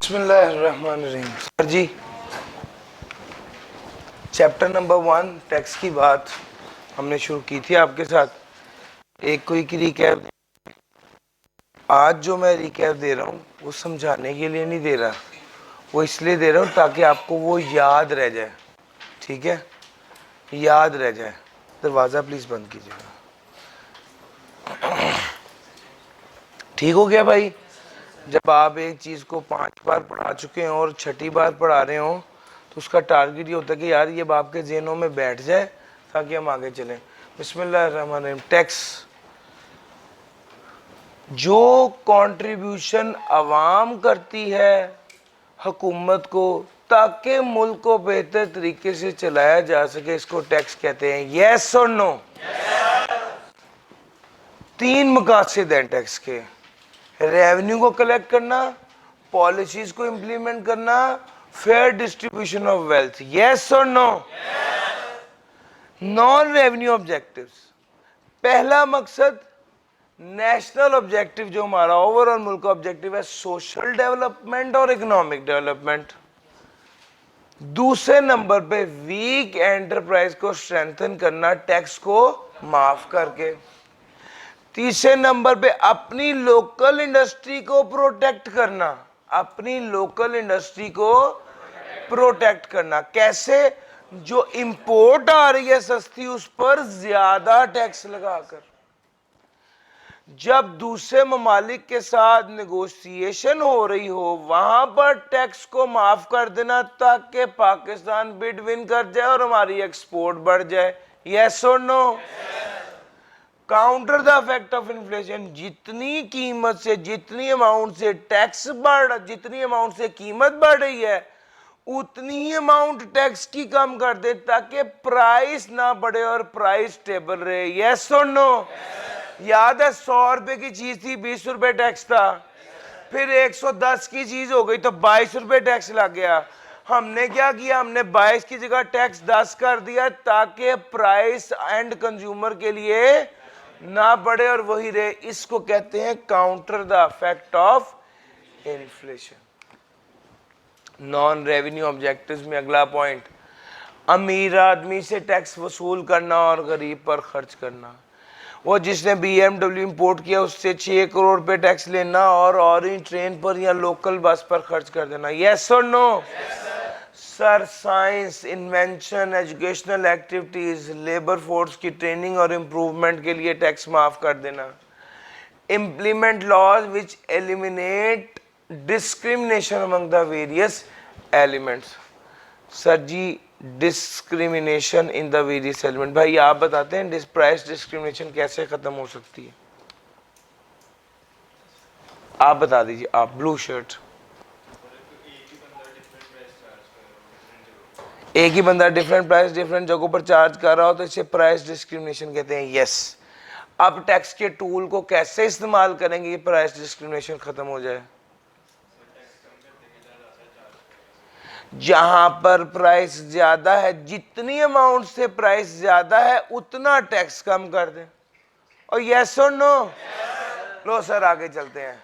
बिस्मिल्लाहिर्रहमानिर्रहीम। सर जी, chapter number 1 tax की बात हमने शुरू की थी आपके साथ। एक क्विक रिकैप। आज जो मैं रिकैप दे रहा हूँ वो समझाने के लिए नहीं दे रहा, वो इसलिए दे रहा हूँ ताकि आपको वो याद रह जाए। ठीक है, याद रह जाए। दरवाज़ा प्लीज़ बंद कीजिएगा। ठीक हो गया भाई? जब आप एक चीज़ को 5 बार पढ़ा चुके हैं और छठी बार पढ़ा रहे हो तो उसका टारगेट ये होता है कि यार ये आपके ज़हनों में बैठ जाए ताकि हम आगे चलें। बिस्मिल्लाहिर्रहमानिर्रहीम। टैक्स, जो कंट्रीब्यूशन अवाम करती है हुकूमत को ताकि मुल्क को बेहतर तरीके से चलाया जा सके, इसको टैक्स कहते हैं। यस और नो? तीन मकासद हैं टैक्स के: रेवेन्यू को कलेक्ट करना, पॉलिसीज को इम्प्लीमेंट करना, fair distribution of wealth. Yes और नो? नॉन रेवेन्यू ऑब्जेक्टिव्स, पहला मकसद नेशनल ऑब्जेक्टिव जो हमारा ओवरऑल मुल्क का ऑब्जेक्टिव है, सोशल डेवलपमेंट और इकोनॉमिक डेवलपमेंट। दूसरे नंबर पे वीक एंटरप्राइज को स्ट्रेंथन करना टैक्स को माफ करके। तीसरे नंबर पे अपनी लोकल इंडस्ट्री को प्रोटेक्ट करना, अपनी लोकल इंडस्ट्री को प्रोटेक्ट करना। कैसे? जो इंपोर्ट आ रही है सस्ती, उस पर ज्यादा टैक्स लगाकर। जब दूसरे ममालिक के साथ नेगोशिएशन हो रही हो वहां पर टैक्स को माफ कर देना ताकि पाकिस्तान बिड विन कर जाए और हमारी एक्सपोर्ट बढ़ जाए। यस और no? Counter the effect of inflation, जितनी कीमत से, जितनी अमाउंट से टैक्स बढ़, जितनी अमाउंट से कीमत बढ़ रही है उतनी ही अमाउंट टैक्स की कम कर दे ताकि प्राइस ना बढ़े और प्राइस स्टेबल रहे। यस और नो? याद है 100 रुपए की चीज थी, 20 रुपए टैक्स था, फिर 110 की चीज हो गई तो 22 रुपए टैक्स लग गया। हमने क्या किया? हमने 22 की जगह टैक्स 10 कर दिया ताकि प्राइस एंड कंज्यूमर के लिए ना बढ़े और वही रहे। इसको कहते हैं counter the effect of inflation. Non revenue objectives में अगला पॉइंट, अमीर आदमी से टैक्स वसूल करना और गरीब पर खर्च करना। वो जिसने BMW इंपोर्ट किया उससे 6 करोड़ रुपए टैक्स लेना और ऑरेंज ट्रेन पर या लोकल बस पर खर्च कर देना। यस और no? Sir, science, invention, educational activities, labour force की ट्रेनिंग और इम्प्रूवमेंट के लिए टैक्स माफ कर देना। Implement laws which eliminate discrimination among the various elements. Sir ji, discrimination in the various element, भाई आप बताते हैं प्राइस डिस्क्रिमिनेशन कैसे खत्म हो सकती है? आप बता दीजिए। आप ब्लू शर्ट, एक ही बंदा डिफरेंट प्राइस डिफरेंट जगहों पर चार्ज कर रहा हो तो इसे प्राइस डिस्क्रिमिनेशन कहते हैं। यस। अब टैक्स के टूल को कैसे इस्तेमाल करेंगे कि प्राइस डिस्क्रिमिनेशन खत्म हो जाए? जहां पर प्राइस ज्यादा है, जितनी अमाउंट से प्राइस ज्यादा है उतना टैक्स कम कर दें। और यस और नो? लो सर, आगे चलते हैं।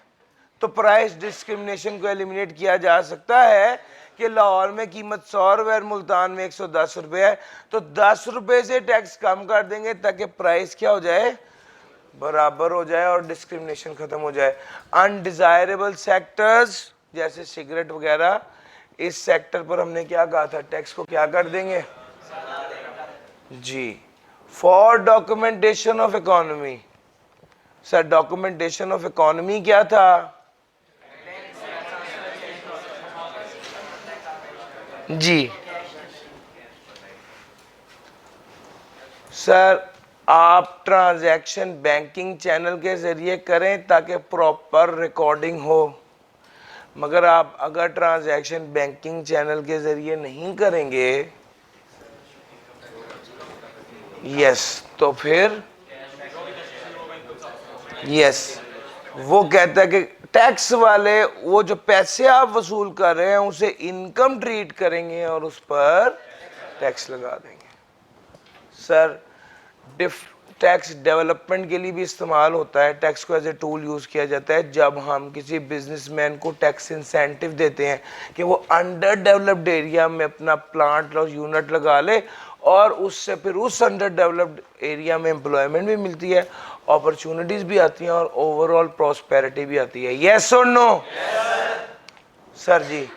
तो प्राइस डिस्क्रिमिनेशन को एलिमिनेट किया जा सकता है कि लाहौर में कीमत 100 रुपए और मुल्तान में 110 रुपए है तो 10 रुपए से टैक्स कम कर देंगे ताकि प्राइस क्या हो जाए? बराबर हो जाए और डिस्क्रिमिनेशन खत्म हो जाए। अनडिजायरेबल सेक्टर्स जैसे सिगरेट वगैरह, इस सेक्टर पर हमने क्या कहा था? टैक्स को क्या कर देंगे जी? For documentation of economy. Sir, documentation of economy क्या था? जी सर, आप ट्रांजैक्शन बैंकिंग चैनल के जरिए करें ताकि प्रॉपर रिकॉर्डिंग हो, मगर आप अगर ट्रांजैक्शन बैंकिंग चैनल के जरिए नहीं करेंगे यस तो फिर यस वो कहता है कि टैक्स वाले वो जो पैसे आप वसूल कर रहे हैं उसे इनकम ट्रीट करेंगे और उस पर टैक्स लगा देंगे। सर, टैक्स डेवलपमेंट के लिए भी इस्तेमाल होता है। टैक्स को एज ए टूल यूज़ किया जाता है जब हम किसी बिजनेसमैन को टैक्स इंसेंटिव देते हैं कि वो अंडर डेवलप्ड एरिया में अपना प्लांट और यूनिट लगा ले, और उससे फिर उस अंडर डेवलप्ड एरिया में एम्प्लॉयमेंट भी मिलती है, अपॉर्चुनिटीज़ भी आती हैं और ओवरऑल प्रॉस्पेरिटी भी आती है। येस और नो? सर जी,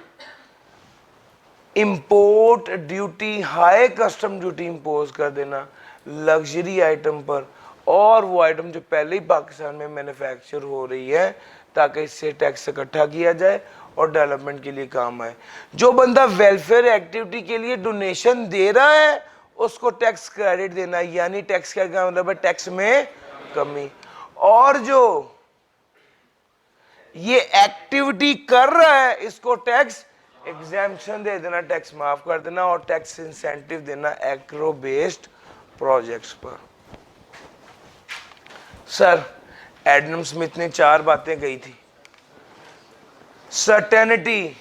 import duty, high custom duty impose कर देना लग्जरी आइटम पर, और वो आइटम जो पहले ही पाकिस्तान में मैन्युफैक्चर हो रही है, ताकि इससे टैक्स इकट्ठा किया जाए और डेवलपमेंट के लिए काम आए। जो बंदा वेलफेयर एक्टिविटी के लिए डोनेशन दे रहा है उसको टैक्स क्रेडिट देना, यानी टैक्स का क्या मतलब है? टैक्स में कमी। और जो ये एक्टिविटी कर रहा है इसको टैक्स एग्जेम्पशन दे देना, टैक्स माफ कर देना, और टैक्स इंसेंटिव देना एग्रो बेस्ड प्रोजेक्ट्स पर। सर, एडम स्मिथ ने 4 बातें कही थी। सर्टेनिटी,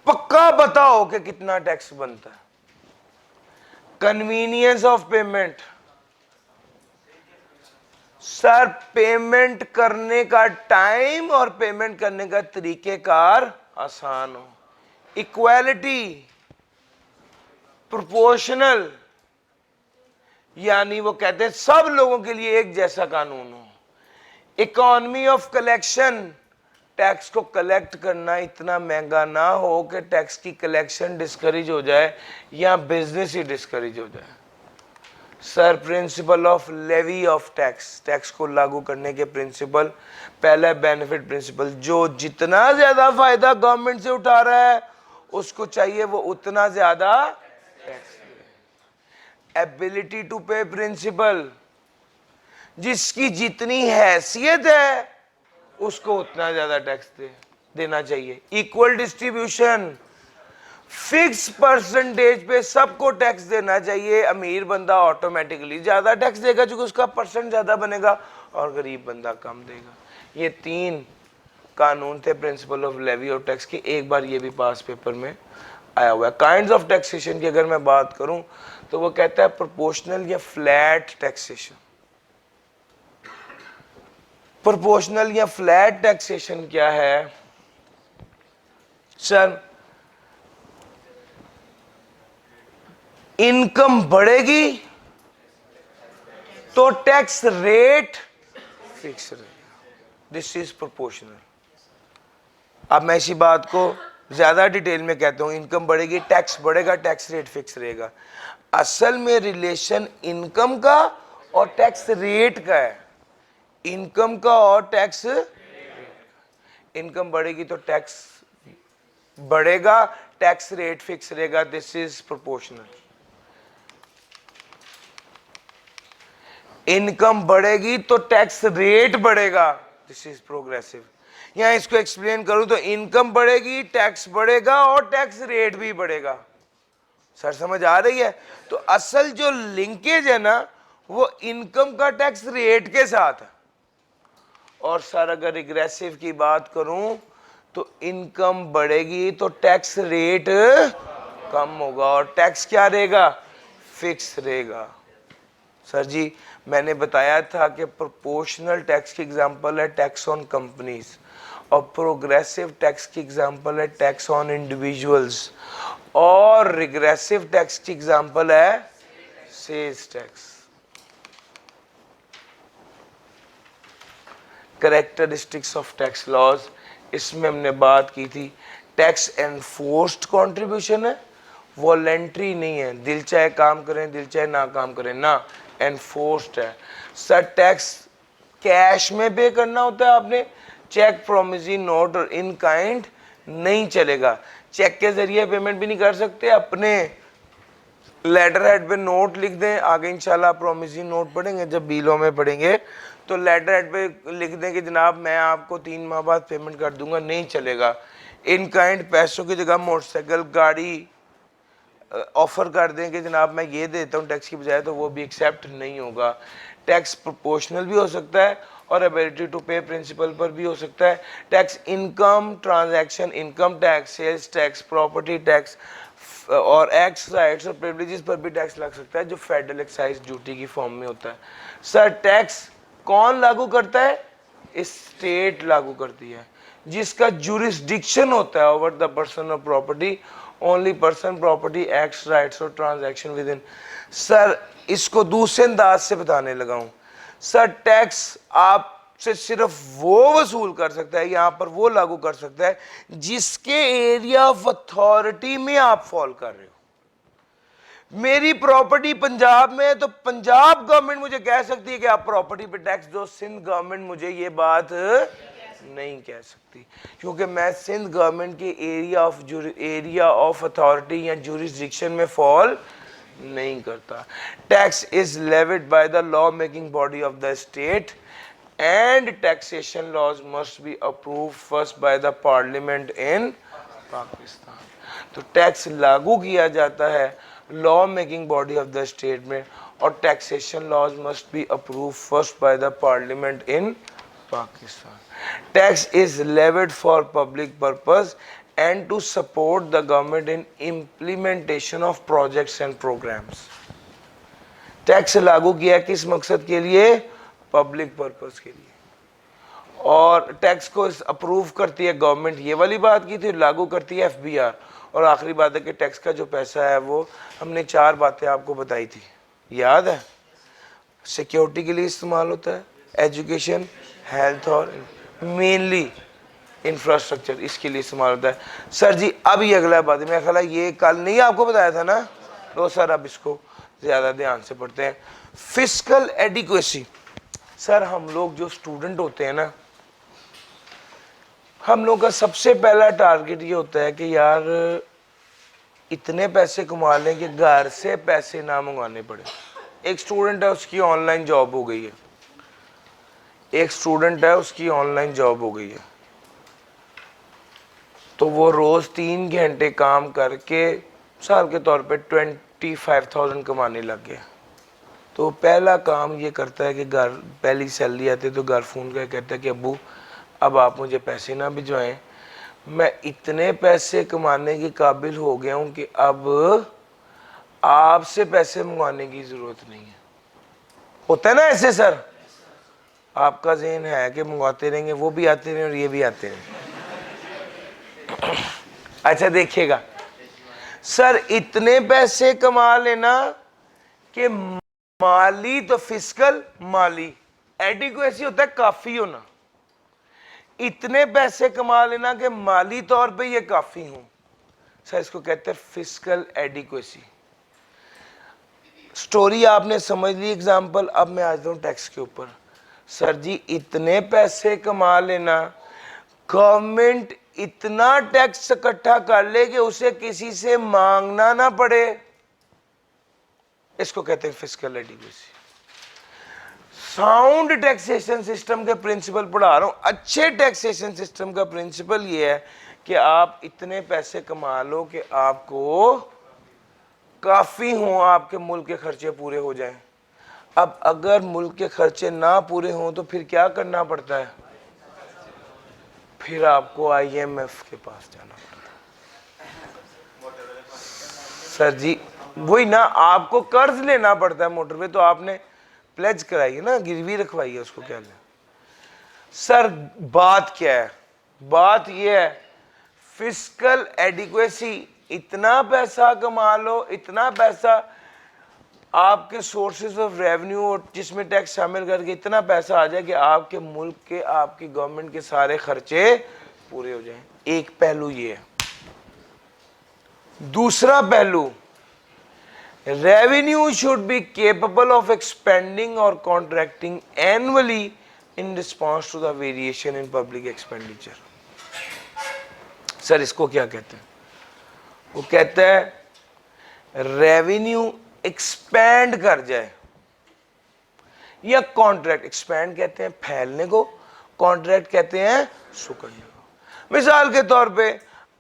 पक्का बताओ कि कितना टैक्स बनता है। Convenience of payment, sir payment करने का टाइम और पेमेंट करने का तरीकेकार आसान हो। इक्वालिटी, प्रोपोर्शनल, यानी वो कहते हैं सब लोगों के लिए एक जैसा कानून हो। इकोनॉमी ऑफ कलेक्शन, टैक्स को कलेक्ट करना इतना महंगा ना हो कि टैक्स की कलेक्शन डिस्करेज हो जाए या बिजनेस ही डिस्करेज हो जाए। Sir, principle of levy of tax, tax को लागू करने के प्रिंसिपल, पहला बेनिफिट प्रिंसिपल, जो जितना ज्यादा फायदा गवर्नमेंट से उठा रहा है उसको चाहिए वो उतना ज्यादा टैक्स दे। एबिलिटी टू पे प्रिंसिपल, जिसकी जितनी हैसियत है उसको उतना ज्यादा टैक्स देना चाहिए। इक्वल डिस्ट्रीब्यूशन, फिक्स परसेंटेज पे सबको टैक्स देना चाहिए। अमीर बंदा ऑटोमेटिकली ज्यादा टैक्स देगा क्योंकि उसका परसेंट ज्यादा बनेगा, और गरीब बंदा कम देगा। ये 3 कानून थे प्रिंसिपल ऑफ लेवी और टैक्स के। एक बार ये भी पास पेपर में आया हुआ है। काइंड्स ऑफ टैक्सेशन की अगर मैं बात करूं तो वो कहता है प्रोपोर्शनल या फ्लैट टैक्सेशन। प्रोपोर्शनल या फ्लैट टैक्सेशन क्या है? सर, इनकम बढ़ेगी तो टैक्स रेट फिक्स रहेगा, दिस इज प्रोपोर्शनल। अब मैं इसी बात को ज्यादा डिटेल में कहता हूं, इनकम बढ़ेगी टैक्स बढ़ेगा, टैक्स रेट फिक्स रहेगा। असल में रिलेशन इनकम का और टैक्स रेट का है, इनकम का और टैक्स। इनकम बढ़ेगी तो टैक्स बढ़ेगा, टैक्स रेट फिक्स रहेगा, दिस इज प्रोपोर्शनल। इनकम बढ़ेगी तो टैक्स रेट बढ़ेगा, दिस इज प्रोग्रेसिव। यहां इसको एक्सप्लेन करूं तो इनकम बढ़ेगी, टैक्स बढ़ेगा और टैक्स रेट भी बढ़ेगा। सर समझ आ रही है? तो असल जो लिंकेज है ना वो इनकम का टैक्स रेट के साथ है। और सर अगर रिग्रेसिव की बात करूं तो इनकम बढ़ेगी तो टैक्स रेट कम होगा और टैक्स क्या रहेगा? फिक्स रहेगा। सर जी, मैंने बताया था कि प्रोपोर्शनल टैक्स की एग्जांपल है टैक्स ऑन कंपनीज, और प्रोग्रेसिव टैक्स की एग्जांपल है टैक्स ऑन इंडिविजुअल्स, और रिग्रेसिव टैक्स की एग्जांपल है sales tax. Characteristics of tax laws, इसमें हमने बात की थी टैक्स एनफोर्स्ड कंट्रीब्यूशन है, वॉलेंट्री नहीं है, दिल चाहे काम करें दिल चाहे ना काम करें ना, एनफोर्स्ड है। सर टैक्स कैश में पे करना होता है आपने, चेक, प्रोमिसरी नोट और इन काइंड नहीं चलेगा। चेक के जरिए पेमेंट भी नहीं कर सकते, अपने लेटर हेड पे नोट लिख दें, आगे इंशाल्लाह प्रोमिसरी नोट पढ़ेंगे जब बिलों में पढ़ेंगे तो लेटर हेड पे लिख दें कि जनाब मैं आपको 3 माह बाद पेमेंट कर दूंगा, नहीं चलेगा। इन काइंड पैसों की जगह मोटरसाइकिल गाड़ी ऑफर कर दें कि जनाब मैं ये देता हूँ टैक्स की बजाय, तो वो भी एक्सेप्ट नहीं होगा। टैक्स प्रोपोर्शनल भी हो सकता है और एबिलिटी टू पे प्रिंसिपल पर भी हो सकता है। Tax income, transaction income tax, sales tax, property tax, और एक्स राइट्स और प्रिविलेजेस पर भी टैक्स लग सकता है जो फेडरल एक्साइज ड्यूटी की फॉर्म में होता है। सर टैक्स कौन लागू करता है? स्टेट लागू करती है, जिसका जुरिस्डिक्शन होता है ओवर द पर्सन और property, only person property acts rights और ट्रांजैक्शन विद इन। सर इसको दूसरे अंदाज से बताने लगा हूं। सर टैक्स आपसे सिर्फ वो वसूल कर सकता है, यहां पर वो लागू कर सकता है जिसके एरिया ऑफ अथॉरिटी में आप फॉल कर रहे हो। मेरी प्रॉपर्टी पंजाब में है तो पंजाब गवर्नमेंट मुझे कह सकती है कि आप प्रॉपर्टी पे टैक्स दो। सिंध गवर्नमेंट मुझे ये बात नहीं कह सकती, क्योंकि मैं सिंध गवर्नमेंट के एरिया ऑफ अथॉरिटी या जुरिस्डिक्शन में फॉल नहीं करता। Tax is levied by the law making body of the state and taxation laws must be approve first by the parliament in Pakistan. तो टैक्स लागू किया जाता है law making body of the state में, और taxation laws must be approve first by the parliament in Pakistan. Tax is levied for public purpose and to support the government in implementation of projects and programs। Tax लागू किया किस मकसद के लिए? Public purpose के लिए। और टैक्स को अप्रूव करती है गवर्नमेंट, ये वाली बात की थी, लागू करती है एफबीआर। और आखिरी बात है कि टैक्स का जो पैसा है वो हमने 4 बातें आपको बताई थी, याद है? सिक्योरिटी के लिए इस्तेमाल होता है, एजुकेशन, हेल्थ और मेनली इंफ्रास्ट्रक्चर, इसके लिए इस्तेमाल होता है। सर जी अब ये अगला बात है, मेरा ख्याल है ये कल नहीं आपको बताया था ना, तो सर अब इसको ज़्यादा ध्यान से पढ़ते हैं। Fiscal adequacy. सर हम लोग जो स्टूडेंट होते हैं ना, हम लोग का सबसे पहला टारगेट ये होता है कि यार इतने पैसे कमा लें कि घर से पैसे ना मंगवाने पड़े। एक स्टूडेंट है उसकी ऑनलाइन जॉब हो गई है, एक स्टूडेंट है उसकी ऑनलाइन जॉब हो गई है, तो वो रोज़ 3 घंटे काम करके साल के तौर पे 25,000 कमाने लग गया। तो पहला काम ये करता है कि घर, पहली सैलरी आती है तो घर फ़ोन कर कहता है कि अब्बू अब आप मुझे पैसे ना भिजवाएं, मैं इतने पैसे कमाने के काबिल हो गया हूँ कि अब आपसे पैसे मंगवाने की ज़रूरत नहीं है। होता है ना ऐसे सर? आपका ज़हन है कि मंगवाते रहेंगे, वो भी आते रहें और ये भी आते रहें। अच्छा देखिएगा सर, इतने पैसे कमा लेना कि माली, तो फिस्कल माली, एडिक्वेसी होता है काफी होना। इतने पैसे कमा लेना कि माली तौर पे ये काफी हूं, सर इसको कहते हैं फिस्कल एडिक्वेसी। स्टोरी आपने समझ ली, एग्जांपल। अब मैं आ जाता हूं टैक्स के ऊपर। सर जी इतने पैसे कमा लेना, गवर्नमेंट इतना टैक्स इकट्ठा कर ले कि उसे किसी से मांगना ना पड़े, इसको कहते हैं fiscal adequacy. Sound taxation system के प्रिंसिपल पढ़ा रहा हूं। अच्छे टैक्सेशन सिस्टम का प्रिंसिपल ये है कि आप इतने पैसे कमा लो कि आपको काफी हो, आपके मुल्क के खर्चे पूरे हो जाएं। अब अगर मुल्क के खर्चे ना पूरे हों तो फिर क्या करना पड़ता है? फिर आपको IMF के पास जाना पड़ता है। सर जी वही ना, आपको कर्ज लेना पड़ता है मोटर पे, तो आपने प्लेज कराई है ना, गिरवी रखवाई है, उसको क्या लें। सर बात क्या है? बात यह है फिस्कल एडिक्वेसी, इतना पैसा कमा लो, इतना पैसा आपके सोर्सेज ऑफ रेवेन्यू और जिसमें टैक्स शामिल करके इतना पैसा आ जाए कि आपके मुल्क के, आपकी गवर्नमेंट के सारे खर्चे पूरे हो जाएं। एक पहलू ये है। दूसरा पहलू, revenue should be capable of expanding और contracting annually in response to the variation in public expenditure. Sir इसको क्या कहते हैं? वो कहता है रेवेन्यू एक्सपैंड कर जाए, या कॉन्ट्रैक्ट। एक्सपैंड कहते हैं फैलने को, कॉन्ट्रैक्ट कहते हैं सुकड़ने को। मिसाल के तौर पे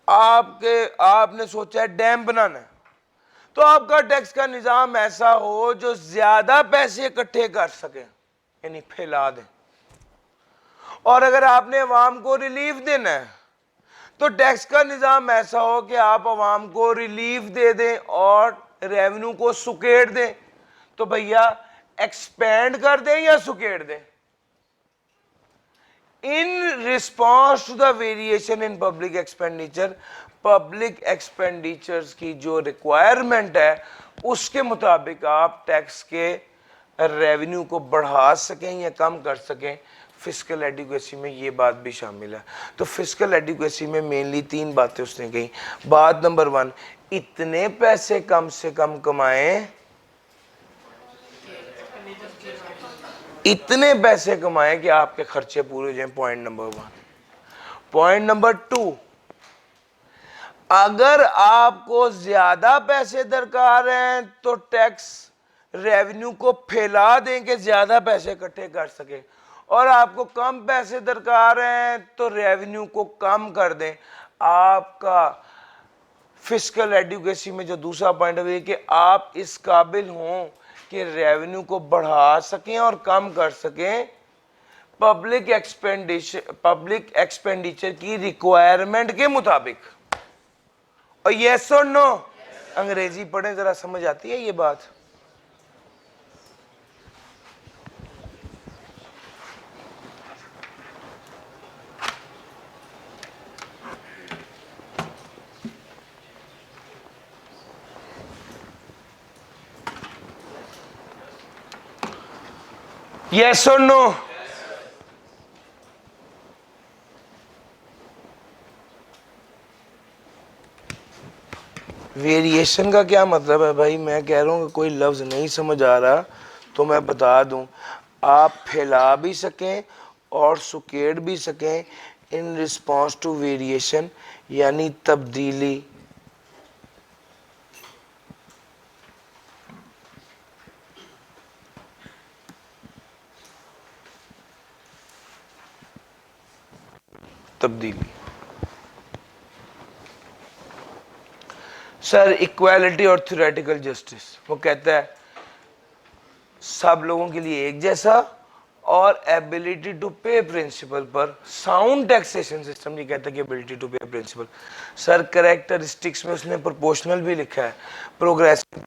आपने सोचा है डैम बनाना है, तो आपका टैक्स का निजाम ऐसा हो जो ज्यादा पैसे इकट्ठे कर सके, यानी फैला दें। और अगर आपने अवाम को रिलीफ देना है तो टैक्स का निज़ाम ऐसा हो कि आप आवाम को रिलीफ दे दें और रेवेन्यू को सुकेड़ दें। तो भैया एक्सपेंड कर दें या सुकेड़ दें? In response to the variation in public expenditures की जो रिक्वायरमेंट है उसके मुताबिक आप टैक्स के रेवेन्यू को बढ़ा सकें या कम कर सकें। फिस्कल एडिक्वेसी में ये बात भी शामिल है। तो फिस्कल एडिक्वेसी में मेनली 3 बातें उसने कही। बात नंबर 1, इतने पैसे कम से कम कमाएं, इतने पैसे कमाएं कि आपके खर्चे पूरे हो जाएं। Point number 1। पॉइंट नंबर 2, अगर आपको ज्यादा पैसे दरकार हैं तो टैक्स रेवेन्यू को फैला दें कि ज्यादा पैसे इकट्ठे कर सके, और आपको कम पैसे दरकार हैं तो रेवेन्यू को कम कर दें। आपका फिस्कल एडुकेसी में जो दूसरा पॉइंट है कि आप इस काबिल हों कि रेवेन्यू को बढ़ा सकें और कम कर सकें पब्लिक एक्सपेंडिचर की रिक्वायरमेंट के मुताबिक। और यस और नो? अंग्रेजी पढ़ें, जरा समझ आती है ये बात। यस और नो? वेरिएशन का क्या मतलब है भाई? मैं कह रहा हूं कि कोई लफ्ज नहीं समझ आ रहा तो मैं बता दूं, आप फैला भी सकें और सुकेड़ भी सकें इन रिस्पॉन्स टू वेरिएशन, यानी तब्दीली। सर इक्वालिटी और थ्योरेटिकल जस्टिस, वो कहता है सब लोगों के लिए एक जैसा, और एबिलिटी टू पे प्रिंसिपल पर साउंड टैक्सेशन सिस्टम। ये कहता है कि एबिलिटी टू पे प्रिंसिपल। सर कैरेक्टरिस्टिक्स में उसने प्रोपोर्शनल भी लिखा है, प्रोग्रेसिव।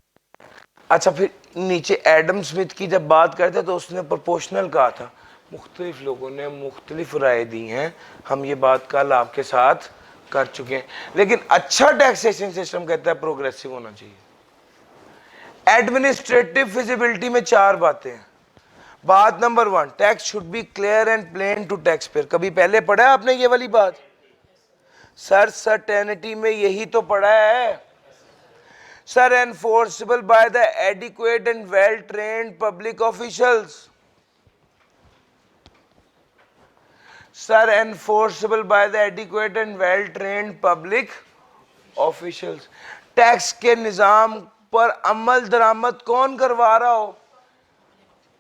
अच्छा, फिर नीचे एडम स्मिथ की जब बात करते हैं तो उसने प्रोपोर्शनल कहा था। मुख्तलिफ लोगों ने मुख्तलिफ राय दी हैं, हम ये बात कल आपके साथ कर चुके हैं। लेकिन अच्छा टैक्सेशन सिस्टम कहता है प्रोग्रेसिव होना चाहिए। एडमिनिस्ट्रेटिव फिजिबिलिटी में 4 बातें हैं। बात number 1, tax should be clear and plain to taxpayer. कभी पहले पढ़ा है आपने ये वाली बात? सर सर्टेनिटी में यही तो पढ़ा है। Sir enforceable by the adequate and well trained public officials. Sir enforceable by the adequate and well trained public officials. Tax के निजाम पर अमल दरामद कौन करवा रहा हो?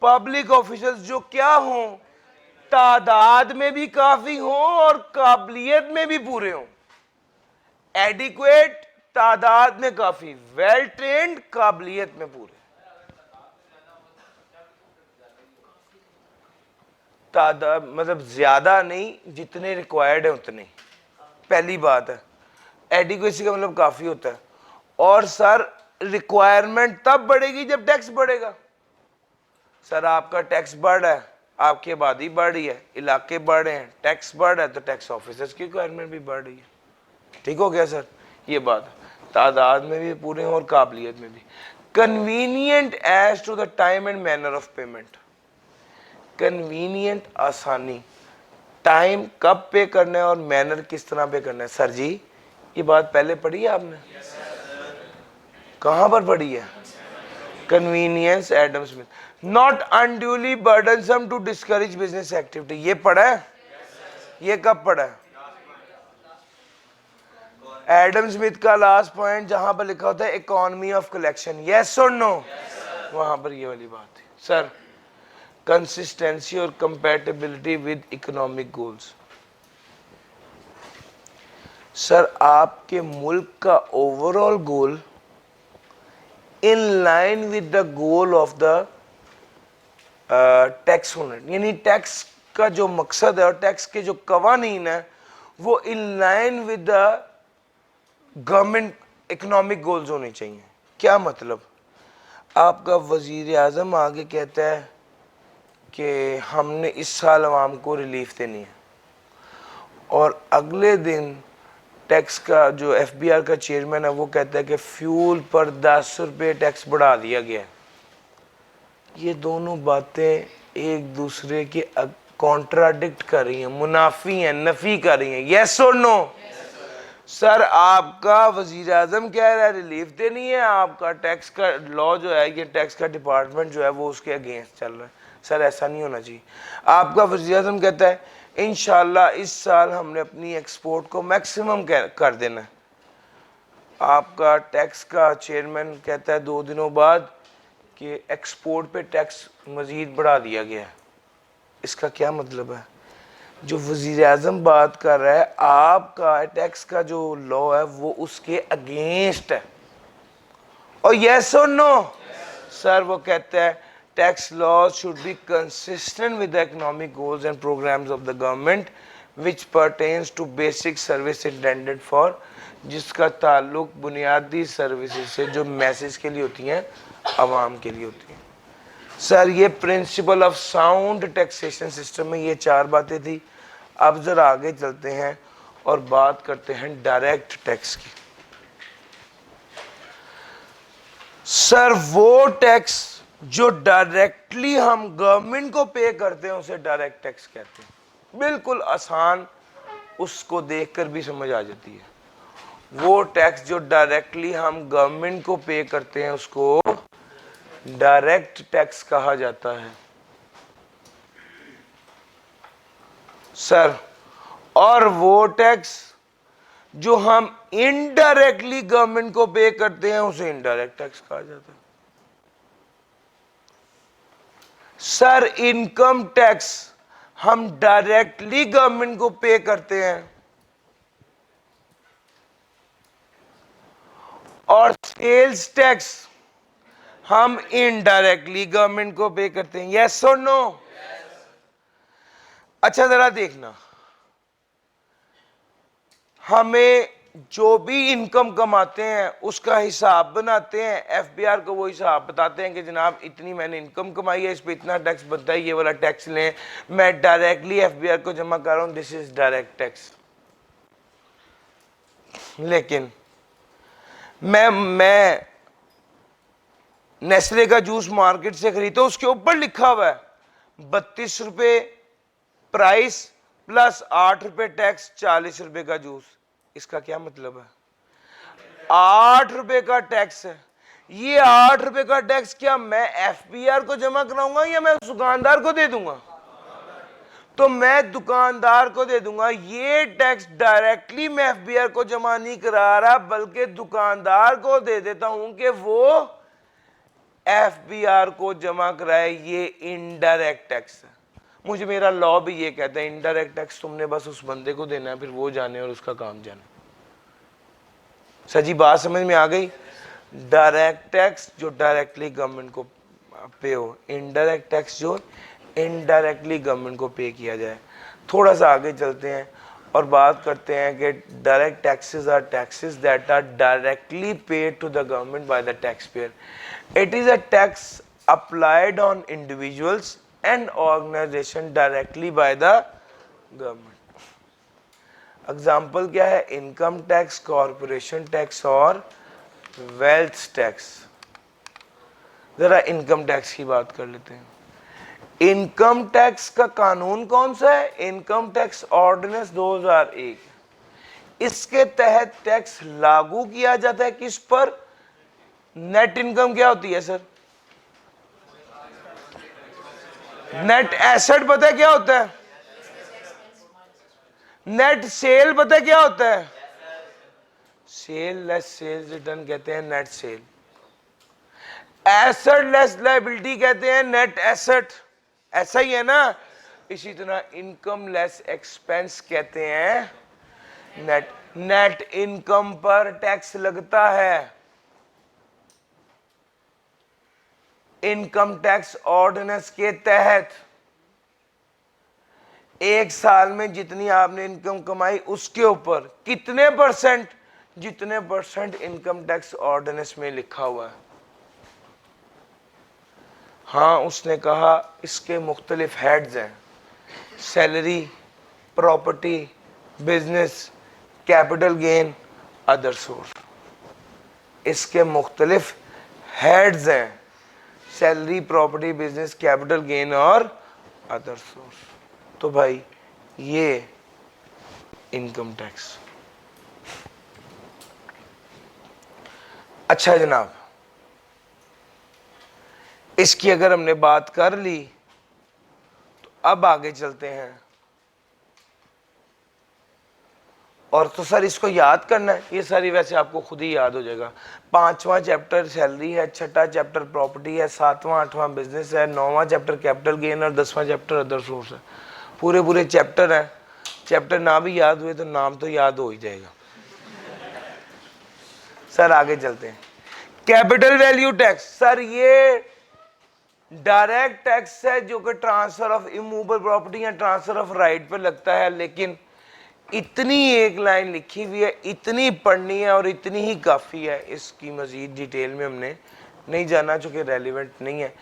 पब्लिक ऑफिशियल्स, जो क्या हों, तादाद में भी काफी हों और काबिलियत में भी पूरे हों। एडिक्वेट तादाद में काफी, वेल ट्रेन्ड काबिलियत में पूरे। तादाद मतलब ज्यादा नहीं, जितने रिक्वायर्ड है उतने। पहली बात है। एडिक्वेसी का मतलब काफी होता है। और सर रिक्वायरमेंट तब बढ़ेगी जब टैक्स बढ़ेगा। सर आपका टैक्स बढ़ रहा है, आपकी आबादी बढ़ रही है, इलाके बढ़ रहे हैं, टैक्स बढ़ रहा है, तो टैक्स ऑफिसर्स की रिक्वायरमेंट भी बढ़ रही है। ठीक हो गया सर? ये बात तादाद में भी पूरे और काबिलियत में भी। Convenient as to the time and manner of payment. Convenient, आसानी, टाइम कब पे करना है और मैनर किस तरह पे करना है। सर जी ये बात पहले पढ़ी है आपने? कहां पर पढ़ी है? Convenience, Adam Smith. Not unduly burdensome to discourage business activity, ये पढ़ा है? ये कब पढ़ा है? एडम स्मिथ का लास्ट पॉइंट जहां पर लिखा होता है इकोनॉमी ऑफ कलेक्शन। यस और नो? वहां पर ये वाली बात है। सर कंसिस्टेंसी और compatibility with economic goals. Sir आपके मुल्क का overall goal in line with the goal of the tax होना, यानी टैक्स का जो मकसद है और टैक्स के जो कवानीन है वो इन line with the government economic goals होने चाहिए। क्या मतलब? आपका वजीर आजम आगे कहता है कि हमने इस साल आवाम को रिलीफ देनी है, और अगले दिन टैक्स का जो एफबीआर का चेयरमैन है वो कहता है कि फ्यूल पर 10 रुपये टैक्स बढ़ा दिया गया है। ये दोनों बातें एक दूसरे के कॉन्ट्राडिक्ट कर रही हैं, मुनाफी हैं, नफी कर रही हैं। यस और नो? सर आपका वजीर आजम कह रहा है रिलीफ देनी है, आपका टैक्स का लॉ जो है, ये टैक्स का डिपार्टमेंट जो है वो उसके अगेंस्ट चल रहा है। सर ऐसा नहीं होना चाहिए। आपका वजीर आजम कहता है इंशाल्लाह इस साल हमने अपनी एक्सपोर्ट को मैक्सिमम कर देना है, आपका टैक्स का चेयरमैन कहता है 2 दिनों बाद कि एक्सपोर्ट पे टैक्स मजीद बढ़ा दिया गया है। इसका क्या मतलब है? जो वजीर आजम बात कर रहा है, आपका टैक्स का जो लॉ है वो उसके अगेंस्ट है। और यस और नो? सर वो कहता है tax laws should be consistent with the economic goals and programmes of the government which pertains to basic service intended for, जिसका ताल्लुक बुनियादी सर्विसेज से जो मैसेज के लिए होती हैं, आवाम के लिए होती हैं। सर ये principle of sound taxation system में ये 4 बातें थी। अब जरा आगे चलते हैं और बात करते हैं डायरेक्ट टैक्स की। सर वो टैक्स जो डायरेक्टली हम गवर्नमेंट को पे करते हैं उसे डायरेक्ट टैक्स कहते हैं। बिल्कुल आसान, उसको देखकर भी समझ आ जाती है। वो टैक्स जो डायरेक्टली हम गवर्नमेंट को पे करते हैं उसको डायरेक्ट टैक्स कहा जाता है। सर और वो टैक्स जो हम इनडायरेक्टली गवर्नमेंट को पे करते हैं उसे इनडायरेक्ट टैक्स कहा जाता है। सर इनकम टैक्स हम डायरेक्टली गवर्नमेंट को पे करते हैं, और सेल्स टैक्स हम इनडायरेक्टली गवर्नमेंट को पे करते हैं। यस और नो? अच्छा जरा देखना, हमें जो भी इनकम कमाते हैं उसका हिसाब बनाते हैं, एफबीआर को वो हिसाब बताते हैं कि जनाब इतनी मैंने इनकम कमाई है, इस पे इतना टैक्स बनता है, ये वाला टैक्स लें। मैं डायरेक्टली एफबीआर को जमा कर रहा हूं, दिस इज डायरेक्ट टैक्स। लेकिन मैं नेस्ले का जूस मार्केट से खरीदता, उसके ऊपर लिखा हुआ है 32 रुपए प्राइस प्लस 8 रुपए टैक्स, 40 रुपए का जूस। इसका क्या मतलब है? 8 रुपए का टैक्स है। ये 8 रुपए का टैक्स क्या मैं एफबीआर को जमा कराऊंगा या मैं उस दुकानदार को दे दूंगा? तो मैं दुकानदार को दे दूंगा। ये टैक्स डायरेक्टली मैं एफबीआर को जमा नहीं करा रहा, बल्कि दुकानदार को दे देता हूं कि वो एफबीआर को जमा कराए। ये इनडायरेक्ट टैक्स है। मुझे मेरा लॉ भी ये कहता है इनडायरेक्ट टैक्स तुमने बस उस बंदे को देना है, फिर वो जाने और उसका काम जाने। सजी बात समझ में आ गई? डायरेक्ट टैक्स जो डायरेक्टली गवर्नमेंट को पे हो, इनडायरेक्ट टैक्स जो इनडायरेक्टली गवर्नमेंट को पे किया जाए। थोड़ा सा आगे चलते हैं और बात करते हैं कि direct taxes are taxes that are directly paid to the government by the tax payer. It is a tax applied on individuals and organisation directly by the government. Example क्या है? इनकम टैक्स, कॉरपोरेशन टैक्स और wealth tax. जरा income tax की बात कर लेते हैं। Income tax का कानून कौन सा है? Income tax ordinance 2001। इसके तहत टैक्स लागू किया जाता है किस पर? नेट इनकम क्या होती है सर? नेट एसेट पता है क्या होता है? नेट सेल पता है क्या होता है? सेल लेस सेल्स रिटर्न कहते हैं net cell. Asset less liability कहते हैं नेट एसेट। ऐसा ही है ना? इसी तरह इनकम लेस एक्सपेंस कहते हैं नेट। नेट इनकम पर टैक्स लगता है। इनकम टैक्स ऑर्डिनेंस के तहत एक साल में जितनी आपने इनकम कमाई उसके ऊपर कितने परसेंट, जितने परसेंट इनकम टैक्स ऑर्डिनेंस में लिखा हुआ है। हाँ, उसने कहा इसके मुख्तलिफ हेड्स हैं, salary, property, business, capital gain, other source. इसके मुख्तलिफ हेड्स हैं, salary, property, business, capital gain और अदर सोर्स। तो भाई ये इनकम टैक्स। अच्छा जनाब, इसकी अगर हमने बात कर ली तो अब आगे चलते हैं। और तो सर इसको याद करना है, ये सारी वैसे आपको खुद ही याद हो जाएगा। 5वां चैप्टर सैलरी है, 6ठा चैप्टर प्रॉपर्टी है, 7वां 8वां बिजनेस है, 9वां चैप्टर कैपिटल गेन और 10वां चैप्टर अदर सोर्स है। पूरे पूरे चैप्टर हैं। चैप्टर ना भी याद हुए तो नाम तो याद हो ही जाएगा। सर आगे चलते हैं। कैपिटल वैल्यू टैक्स, सर ये डायरेक्ट टैक्स है जो कि ट्रांसफर ऑफ इमूवेबल प्रॉपर्टी या ट्रांसफर ऑफ राइट पर लगता है। लेकिन इतनी एक लाइन लिखी हुई है, इतनी पढ़नी है और इतनी ही काफ़ी है, इसकी मज़ीद डिटेल में हमने नहीं जाना चूँकि रेलिवेंट नहीं है।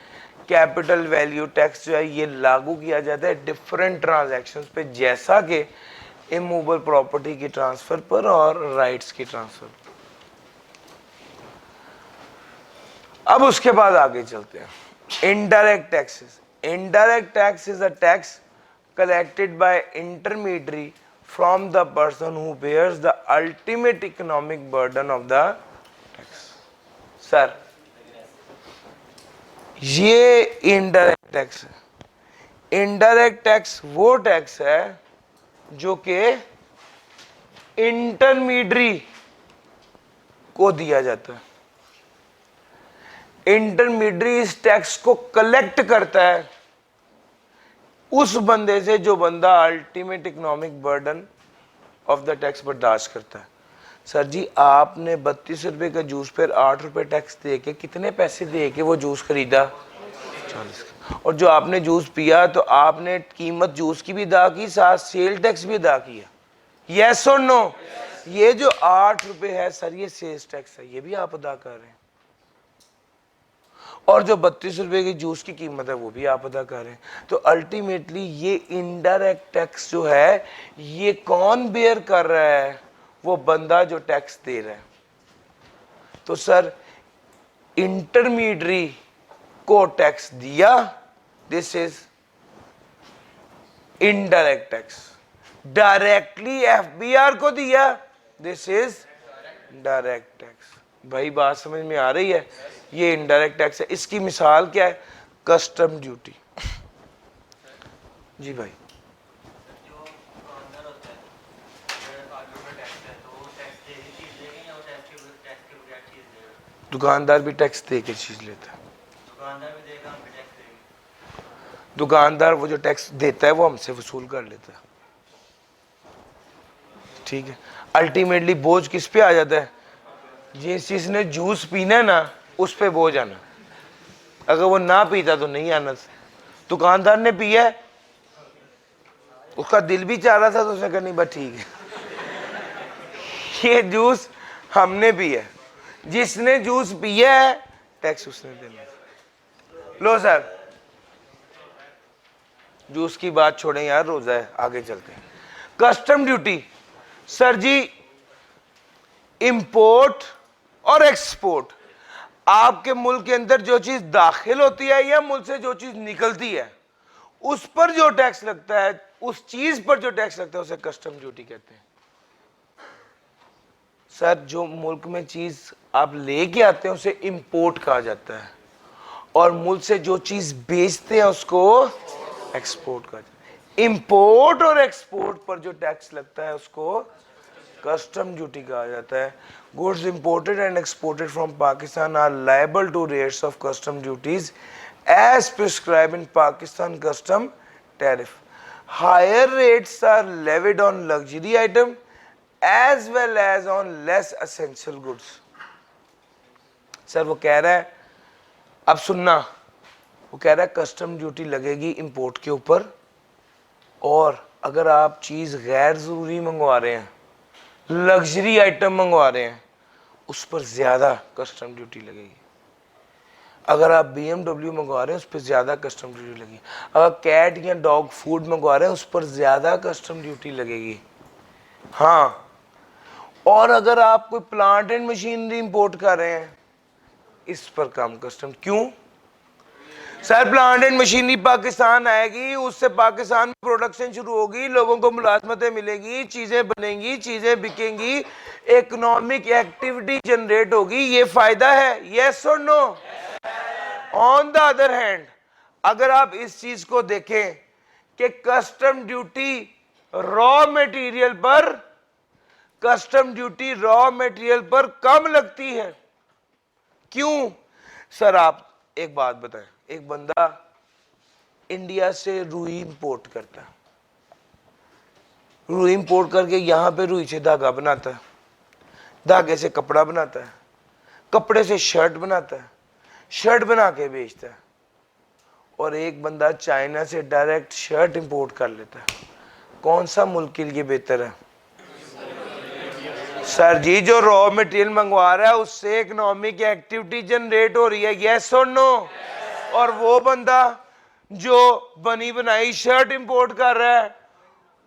कैपिटल वैल्यू टैक्स जो है ये लागू किया जाता है डिफरेंट ट्रांजैक्शंस पे, जैसा कि इमूवेबल प्रॉपर्टी की ट्रांसफ़र पर और राइट्स की ट्रांसफ़र पर। अब उसके बाद आगे चलते हैं। Indirect taxes. Indirect tax is a tax collected by intermediary from the person who bears the ultimate economic burden of the tax. Sir ये इनडायरेक्ट टैक्स है। इनडायरेक्ट टैक्स वो टैक्स है जो कि इंटरमीडियरी को दिया जाता है। इंटरमीडियरी इस टैक्स को कलेक्ट करता है उस बंदे से जो बंदा ultimate economic burden of the tax बर्दाश्त करता है। सर जी आपने 32 रुपए का जूस पर 8 रुपए टैक्स दे के कितने पैसे दे के वो जूस खरीदा? 40। और जो आपने जूस पिया तो आपने कीमत जूस की भी अदा की, साथ सेल टैक्स भी अदा किया। यस और नो? ये जो 8 रुपए है सर ये सेल्स टैक्स है, ये भी आप अदा कर रहे हैं। और जो 32 रुपए की जूस की कीमत है वो भी आप अदा कर रहे हैं। तो अल्टीमेटली ये इनडायरेक्ट टैक्स जो है ये कौन बेयर कर रहा है? वो बंदा जो टैक्स दे रहा है। तो सर इंटरमीडियरी को टैक्स दिया, this is indirect tax. Directly FBR को दिया, दिस इज डायरेक्ट टैक्स। भाई बात समझ में आ रही है? ये इनडायरेक्ट टैक्स है। इसकी मिसाल क्या है? Custom duty. जी भाई दुकानदार भी टैक्स दे के चीज लेता है। दुकानदार वो जो टैक्स देता है वो हमसे वसूल कर लेता है। ठीक है। अल्टीमेटली बोझ किस पे आ जाता है? जिस जिसने जूस पीना है ना उस पे बोझ आना। अगर वो ना पीता तो नहीं आना। दुकानदार ने पिया है, उसका दिल भी चाह रहा था तो उसने कहा नहीं बस ठीक है ये जूस हमने पिया है। जिसने जूस पिया है टैक्स उसने देना। लो सर जूस की बात छोड़ें यार, रोजा है, आगे चलते हैं। Custom duty. सर जी इंपोर्ट और एक्सपोर्ट, आपके मुल्क के अंदर जो चीज दाखिल होती है या मुल्क से जो चीज निकलती है उस पर जो टैक्स लगता है, उस चीज पर जो टैक्स लगता है उसे कस्टम ड्यूटी कहते हैं। सर जो मुल्क में चीज आप लेके आते हैं उसे इंपोर्ट कहा जाता है और मुल्क से जो चीज बेचते हैं उसको एक्सपोर्ट कहा जाता है। इंपोर्ट और एक्सपोर्ट पर जो टैक्स लगता है उसको कस्टम ड्यूटी कहा जाता है। Goods imported and exported from Pakistan are liable to rates of custom duties as prescribe in Pakistan custom tariff. Higher rates are levied on luxury item as well as on less essential goods. Sir वो कह रहा है, अब सुनना, वो कह रहा है कस्टम ड्यूटी लगेगी इंपोर्ट के ऊपर और अगर आप चीज़ गैर ज़रूरी मंगवा रहे हैं, लग्जरी आइटम मंगवा रहे हैं, उस पर ज़्यादा कस्टम ड्यूटी लगेगी। अगर आप BMW मंगवा रहे हैं, उस पर ज़्यादा कस्टम ड्यूटी लगेगी। अगर कैट या डॉग फूड मंगवा रहे हैं, उस पर ज़्यादा कस्टम ड्यूटी लगेगी। हाँ, और अगर आप कोई प्लांट एंड मशीनरी इंपोर्ट कर रहे हैं, इस पर कम कस्टम। क्यों sir? Plant and machinery Pakistan आएगी, उससे पाकिस्तान में प्रोडक्शन शुरू होगी, लोगों को मुलाजमतें मिलेगी, चीजें बनेंगी, चीजें बिकेंगी, इकोनॉमिक एक्टिविटी जनरेट होगी। ये फायदा है, यस और no? On the other hand, अगर आप इस चीज को देखें कि कस्टम ड्यूटी रॉ मटेरियल पर, कस्टम ड्यूटी रॉ मटेरियल पर कम लगती है। क्यों सर? आप एक बात बताएं, एक बंदा इंडिया से रुई इंपोर्ट करता है, रुई इंपोर्ट करके यहां पे रुई से धागा बनाता है, धागे से कपड़ा बनाता है, कपड़े से शर्ट बनाता है, शर्ट बना के बेचता है। और एक बंदा चाइना से डायरेक्ट शर्ट इंपोर्ट कर लेता है। कौन सा मुल्क के लिए बेहतर है? सर जी, जो रॉ मटेरियल मंगवा रहा है उससे इकोनॉमिक एक्टिविटी जनरेट हो रही है, यस और नो? और वो बंदा जो बनी बनाई शर्ट इंपोर्ट कर रहा है,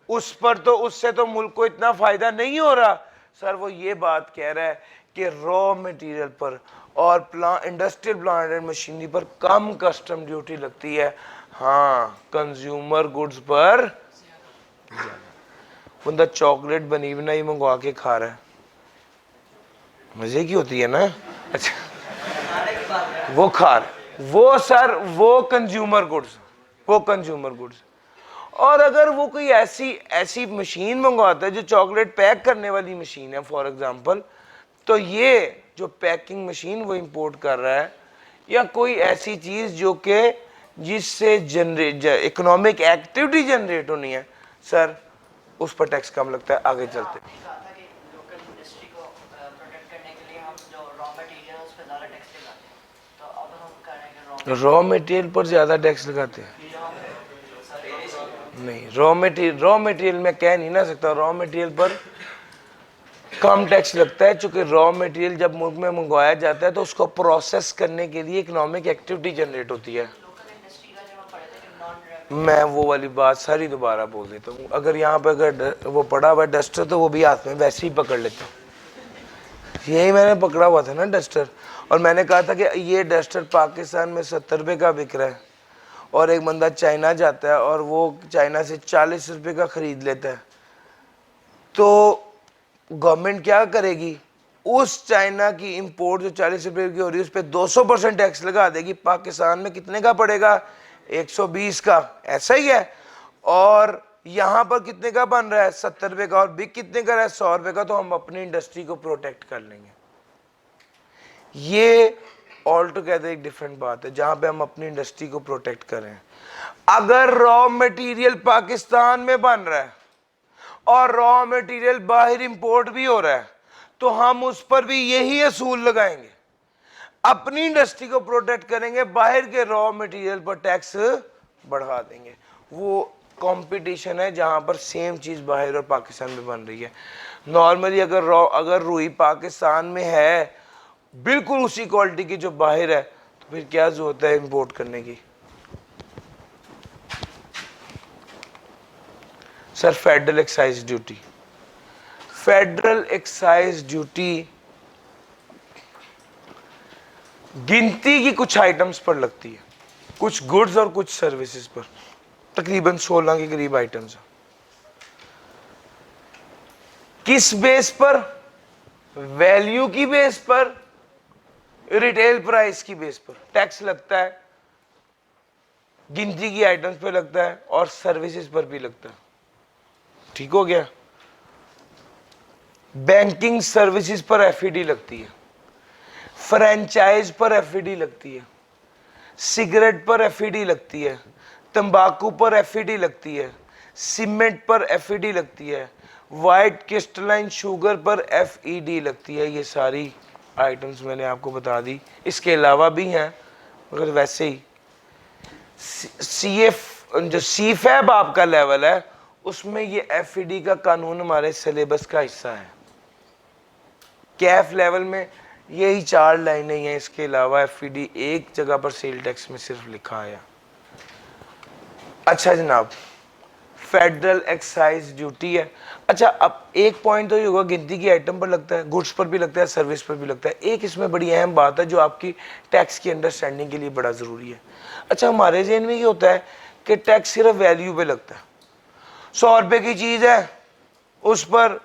उस पर तो, उससे तो मुल्क को इतना फायदा नहीं हो रहा। सर वो ये बात कह रहा है कि रॉ मटेरियल पर और इंडस्ट्रियल प्लांट एंड मशीनरी पर कम कस्टम ड्यूटी लगती है। हाँ, कंज्यूमर गुड्स पर बंदा चॉकलेट बनी बनाई मंगवा के खा रहा है, मजे की होती है ना। अच्छा, वो खा रहा है, वो सर वो कंज्यूमर गुड्स, वो कंज्यूमर गुड्स। और अगर वो कोई ऐसी मशीन मंगवाता है जो चॉकलेट पैक करने वाली मशीन है फॉर एग्जांपल, तो ये जो पैकिंग मशीन वो इंपोर्ट कर रहा है, या कोई ऐसी चीज जो कि जिससे इकोनॉमिक एक्टिविटी जनरेट होनी है, सर उस पर टैक्स कम लगता है। आगे चलते रॉ मटेरियल पर ज्यादा टैक्स लगाते हैं। नहीं, रॉ मटेरियल मैं कह नहीं ना सकता, रॉ मटेरियल पर कम टैक्स लगता है, क्योंकि रॉ मटेरियल जब मुल्क में मंगवाया जाता है तो उसको प्रोसेस करने के लिए इकोनॉमिक एक्टिविटी जनरेट होती है। मैं वो वाली बात सारी दोबारा बोल देता हूँ। अगर यहाँ पे अगर वो पड़ा हुआ डस्टर, तो वो भी हाथ में वैसे ही पकड़ लेता हूँ। यही मैंने पकड़ा हुआ था ना डस्टर, और मैंने कहा था कि ये डस्टर पाकिस्तान में 70 रुपये का बिक रहा है, और एक बंदा चाइना जाता है और वो चाइना से 40 रुपये का खरीद लेता है, तो गवर्नमेंट क्या करेगी? उस चाइना की इंपोर्ट जो 40 रुपये की हो रही है उस पर 200% टैक्स लगा देगी। पाकिस्तान में कितने का पड़ेगा? 120 का। ऐसा ही है। और यहाँ पर कितने का बन रहा है? 70 रुपये का। और बिक कितने का रहा है? 100 रुपये का। तो हम अपनी इंडस्ट्री को प्रोटेक्ट कर लेंगे। ये ऑल टुगेदर एक डिफरेंट बात है, जहां पे हम अपनी इंडस्ट्री को प्रोटेक्ट करें। अगर रॉ मटेरियल पाकिस्तान में बन रहा है और रॉ मटेरियल बाहर इंपोर्ट भी हो रहा है, तो हम उस पर भी यही असूल लगाएंगे, अपनी इंडस्ट्री को प्रोटेक्ट करेंगे, बाहर के रॉ मटेरियल पर टैक्स बढ़ा देंगे। वो कंपटीशन है जहां पर सेम चीज बाहर और पाकिस्तान में बन रही है। नॉर्मली अगर रुई पाकिस्तान में है बिल्कुल उसी क्वालिटी की जो बाहर है, तो फिर क्या जरूरत है इंपोर्ट करने की? Sir federal excise duty, federal excise duty गिनती की कुछ आइटम्स पर लगती है, कुछ गुड्स और कुछ सर्विसेज पर, तकरीबन 16 के करीब आइटम्स। किस बेस पर? वैल्यू की बेस पर, रिटेल प्राइस की बेस पर टैक्स लगता है। गिनती की आइटम्स पे लगता है और सर्विसेज पर भी लगता है। ठीक हो गया? बैंकिंग सर्विसेज पर एफईडी लगती है, फ्रेंचाइज पर एफईडी लगती है, सिगरेट पर एफईडी लगती है, तंबाकू पर एफईडी लगती है, सीमेंट पर एफईडी लगती है, व्हाइट क्रिस्टलाइन शुगर पर एफईडी लगती है। ये सारी आइटम्स मैंने आपको बता दी। इसके अलावा भी हैं, मगर वैसे ही सीएफ जो सीफैब आपका लेवल है उसमें ये एफईडी का कानून हमारे सिलेबस का हिस्सा है। कैफ लेवल में यही 4 लाइनें हैं, इसके अलावा एफईडी एक जगह पर सेल टैक्स में सिर्फ लिखा है। अच्छा जनाब, फेडरल एक्साइज ड्यूटी है। अच्छा, अब एक पॉइंट तो ये होगा, गिनती की आइटम पर लगता है, गुड्स पर भी लगता है, सर्विस पर भी लगता है। एक इसमें बड़ी अहम बात है जो आपकी टैक्स की अंडरस्टैंडिंग के लिए बड़ा ज़रूरी है। अच्छा, हमारे ज़हन में ये होता है कि टैक्स सिर्फ वैल्यू पे लगता है। 100 रुपये की चीज़ है, उस पर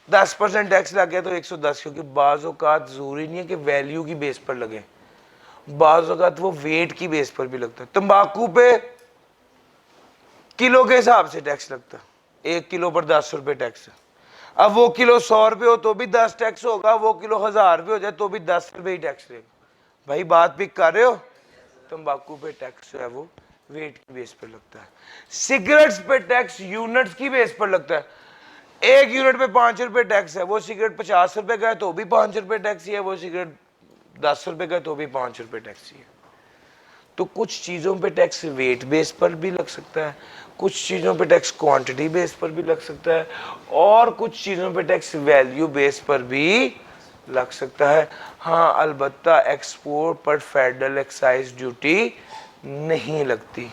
10% टैक्स लग गया तो 110, क्योंकि बाज़ औक़ात ज़रूरी नहीं है कि वैल्यू की बेस पर लगे, बाज़ औक़ात वो वेट की बेस पर भी लगता है। तंबाकू पे किलो के हिसाब से टैक्स लगता है, 1 किलो पर 10 रुपये टैक्स है। अब वो किलो 100 रुपये हो तो भी 10 टैक्स होगा, वो किलो 1000 रुपये हो जाए तो भी 10 रुपये ही टैक्स लेगा। भाई बात पिक कर रहे हो? तंबाकू पे टैक्स जो है वो वेट की बेस पर लगता है। सिगरेट्स पे टैक्स यूनिट्स की बेस पर लगता है। 1 यूनिट पे 5 रुपये टैक्स है, वो सिगरेट 50 रुपये का है तो भी 5 रुपये टैक्स ही है, वो सिगरेट 10 रुपये का है तो भी 5 रुपये टैक्स ही है। तो कुछ चीज़ों पे टैक्स वेट बेस पर भी लग सकता है, कुछ चीज़ों पे टैक्स क्वांटिटी बेस पर भी लग सकता है, और कुछ चीज़ों पे टैक्स वैल्यू बेस पर भी लग सकता है। हाँ, अलबत्ता एक्सपोर्ट पर फेडरल एक्साइज ड्यूटी नहीं लगती।